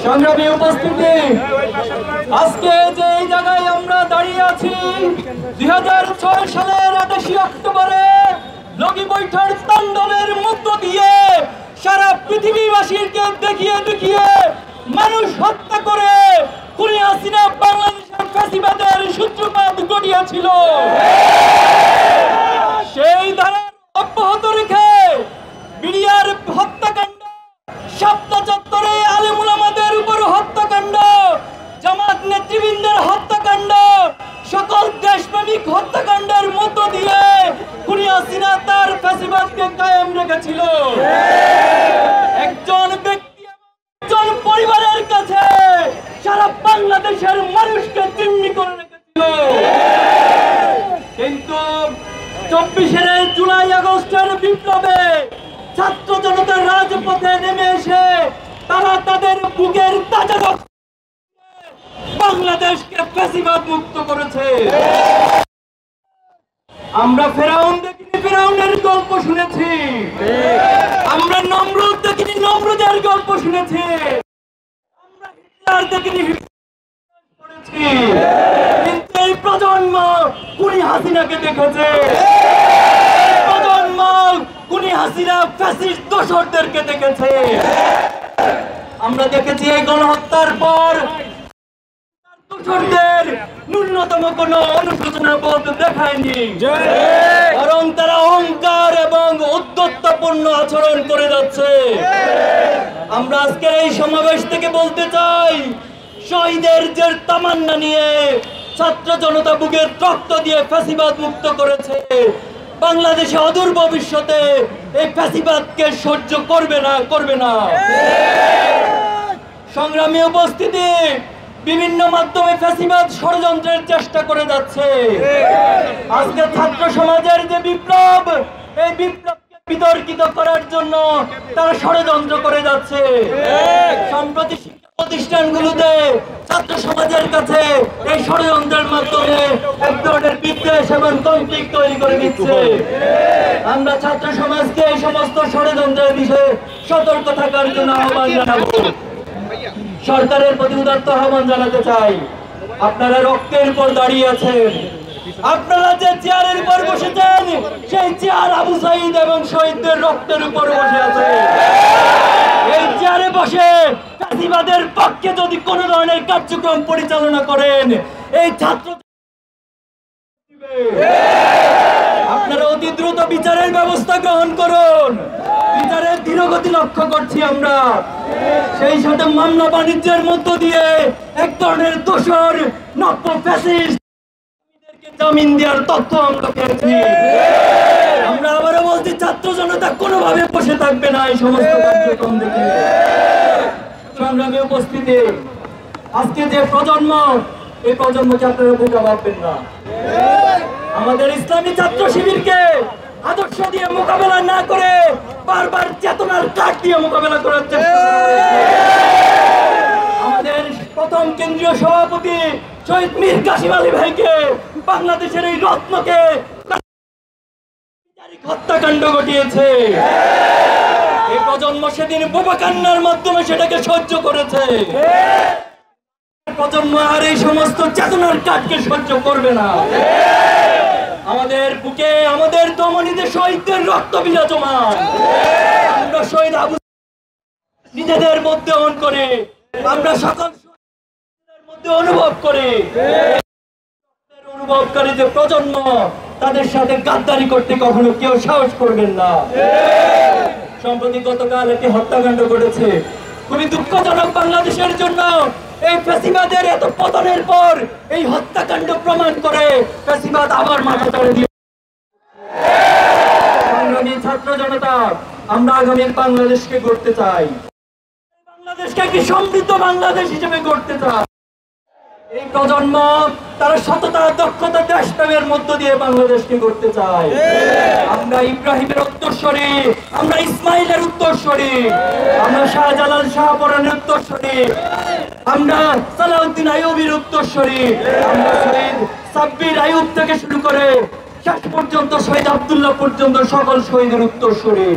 সংগ্রামী উপস্থিতি, আজকে যে জায়গায় আমরা দাঁড়িয়ে আছি 2006 সালের 28 অক্টোবরে লগি বৈঠার তাণ্ডবের মধ্য দিয়ে সারা পৃথিবীবাসীকে দেখিয়ে দেখিয়ে মানুষ হত্যা করে খুনি হাসিনা বাংলাদেশের ফ্যাসিবাদের সূত্রপাত ঘটিয়েছিল। সেই ধারা অব্যাহত রেখে বিডিআর হত্যাকাণ্ড, শাপলা চত্বরে আলেম ওলামাদের উপর হত্যাকাণ্ড, জামাত নেতৃবৃন্দের হত্যাকাণ্ড, সকল দেশপ্রেমিক হত্যাকাণ্ডের মধ্য দিয়ে খুনি হাসিনা তার ফ্যাসিবাদকে কায়েম রেখেছিল। একজন ব্যক্তি, একজন পরিবারের কাছে সারা বাংলাদেশের মানুষকে জিম্মি করে রেখেছিল। কিন্তু 24 জুলাই আগস্টের বিপ্লবে ছাত্র জনতার রাজপথে নেমে এসে তারা তাদের বুকের তাজা রক্ত বাংলাদেশকে ফ্যাসিবাদ মুক্ত করেছে। আমরা ফেরাউন দেখিনি, ফেরাউনের গল্প শুনেছি। আমরা নমরুদ দেখিনি, নমরুদের গল্প শুনেছি। আমরা হিটলার দেখিনি, হিটলার পড়েছি। কিন্তু এই প্রজন্ম খুনি হাসিনাকে দেখেছে। প্রজন্ম খুনি হাসিনা ফ্যাসিস্ট দোসরদেরকে দেখেছে। আমরা দেখেছি এই গণহত্যার পর দোসরদের ন্যূনতম কোন অনুশোচনা বোধ দেখায়নি, বরং তারা অহংকার এবং উদ্ধত্তপূর্ণ আচরণ করে যাচ্ছে। আমরা আজকের এই সমাবেশ থেকে বলতে চাই, শহীদের যে তামান্না নিয়ে ছাত্র জনতা বুকের রক্ত দিয়ে ফ্যাসিবাদ মুক্ত করেছে, বাংলাদেশে অদূর ভবিষ্যতে এই ফ্যাসিবাদকে সহ্য করবে না। সংগ্রামী উপস্থিতি, বিভিন্ন মাধ্যমে ফ্যাসিবাদ ষড়যন্ত্রের চেষ্টা করে যাচ্ছে। আজকে ছাত্র সমাজের যে বিপ্লব, এই বিপ্লবকে বিতর্কিত করার জন্য তারা ষড়যন্ত্র করে যাচ্ছে। সম্প্রতি শিক্ষা প্রতিষ্ঠানগুলোতে ছাত্র সমাজের কাছে এই ষড়যন্ত্রের মাধ্যমে এক ধরনের বিদ্বেষ এবং কনফ্লিক্ট তৈরি করে দিচ্ছে। আমরা ছাত্র সমাজকে এই সমস্ত ষড়যন্ত্রের বিষয়ে সতর্ক থাকার জন্য আহ্বান জানাবো। সরকারের প্রতি উদাত্ত আহ্বান জানাতে চাই, আপনারা রক্তের উপর দাঁড়িয়ে আছেন। আপনারা যে চেয়ারের উপর বসেছেন, সেই চেয়ার আবু সাইদ এবং শহীদদের রক্তের উপর বসে আছে। এই চেয়ারে বসে ফ্যাসিবাদের পক্ষে যদি কোন ধরনের কার্যক্রম পরিচালনা করেন, এই ছাত্র আপনারা অতি দ্রুত বিচারের ব্যবস্থা গ্রহণ করুন। বিচারের ধীরগতি লক্ষ্য করছি আমরা। সেই সাথে মামলা বাণিজ্যের মধ্য দিয়ে এক ধরনের দোসর নব্য ফ্যাসিস্ট জামিন দেওয়ার তথ্য আমরা পেয়েছি। আমরা আবারও বলছি, ছাত্র জনতা কোনোভাবে বসে থাকবে না এই সমস্ত কার্যক্রম দেখে। সংগ্রামী উপস্থিতি, আজকে যে প্রজন্ম, এই প্রজন্মকে আপনারা বোকা ভাববেন না। আমাদের ইসলামী ছাত্র শিবিরকে আদর্শ দিয়ে মোকাবেলা না করে বারবার চেতনার কাঠ দিয়ে মোকাবেলা করার চেষ্টা করেছে। আমাদের প্রথম কেন্দ্রীয় সভাপতি শহীদ মীর কাসিম আলী ভাইকে, বাংলাদেশের এই রত্নকে হত্যাকাণ্ড ঘটিয়েছে। এই প্রজন্ম সেদিন বোবা কান্নার মাধ্যমে সেটাকে সহ্য করেছে। প্রজন্ম আর এই সমস্ত চেতনার কাঠকে সহ্য করবে না। আমাদের বুকে, আমাদের দমনীতে শহীদদের রক্ত বিরাজমান। আমরা শহীদ আবু নিজেদের মধ্যে আমরা সকল মধ্যে অনুভব করে যে প্রজন্ম, তাদের সাথে গাদ্দারি করতে কখনো কেউ সাহস করবেন না। সম্প্রতি গতকাল একটি হত্যাকাণ্ড ঘটেছে, খুবই দুঃখজনক বাংলাদেশের জন্য। এই ফ্যাসিবাদের এত পতনের পর এই হত্যাকাণ্ড প্রমাণ করে ফ্যাসিবাদ আবার মাথা চড়ে দিয়ে। সংগ্রামী ছাত্র জনতা, আমরা আগামী বাংলাদেশকে গড়তে চাই। বাংলাদেশকে একটি সমৃদ্ধ বাংলাদেশ হিসেবে গড়তে চাই। এই প্রজন্ম তারা সততা, দক্ষতা, দেশপ্রেমের মধ্য দিয়ে বাংলাদেশকে গড়তে চায়। আমরা ইব্রাহিমের উত্তরসূরি, আমরা ইসমাইলের উত্তরসূরি, আমরা শাহজালাল শাহপরানের উত্তরসূরি, আমরা সালাউদ্দিন আইয়ুবীর উত্তরসূরি, আমরা শহীদ সাব্বির আইয়ুব থেকে শুরু করে শেষ পর্যন্ত শহীদ আব্দুল্লাহ পর্যন্ত সকল শহীদের উত্তরসূরি।